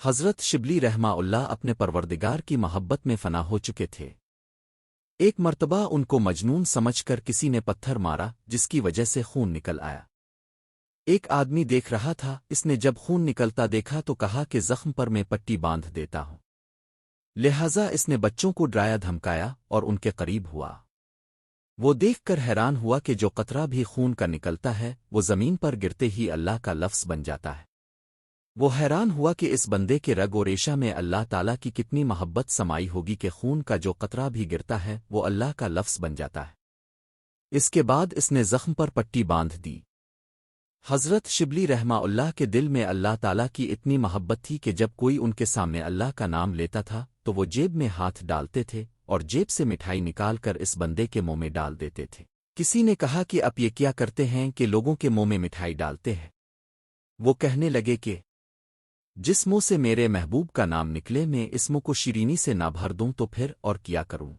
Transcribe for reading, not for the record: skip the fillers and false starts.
حضرت شبلی رحمہ اللہ اپنے پروردگار کی محبت میں فنا ہو چکے تھے۔ ایک مرتبہ ان کو مجنون سمجھ کر کسی نے پتھر مارا جس کی وجہ سے خون نکل آیا۔ ایک آدمی دیکھ رہا تھا، اس نے جب خون نکلتا دیکھا تو کہا کہ زخم پر میں پٹی باندھ دیتا ہوں۔ لہذا اس نے بچوں کو ڈرایا دھمکایا اور ان کے قریب ہوا۔ وہ دیکھ کر حیران ہوا کہ جو قطرہ بھی خون کا نکلتا ہے وہ زمین پر گرتے ہی اللہ کا لفظ بن جاتا ہے۔ وہ حیران ہوا کہ اس بندے کے رگ و ریشہ میں اللہ تعالیٰ کی کتنی محبت سمائی ہوگی کہ خون کا جو قطرہ بھی گرتا ہے وہ اللہ کا لفظ بن جاتا ہے۔ اس کے بعد اس نے زخم پر پٹی باندھ دی۔ حضرت شبلی رحمہ اللہ کے دل میں اللہ تعالیٰ کی اتنی محبت تھی کہ جب کوئی ان کے سامنے اللہ کا نام لیتا تھا تو وہ جیب میں ہاتھ ڈالتے تھے اور جیب سے مٹھائی نکال کر اس بندے کے منہ میں ڈال دیتے تھے۔ کسی نے کہا کہ اب یہ کیا کرتے ہیں کہ لوگوں کے منہ میں مٹھائی ڈالتے ہیں؟ وہ کہنے لگے کہ جس منہ سے میرے محبوب کا نام نکلے میں اس منہ کو شیرینی سے نہ بھر دوں تو پھر اور کیا کروں؟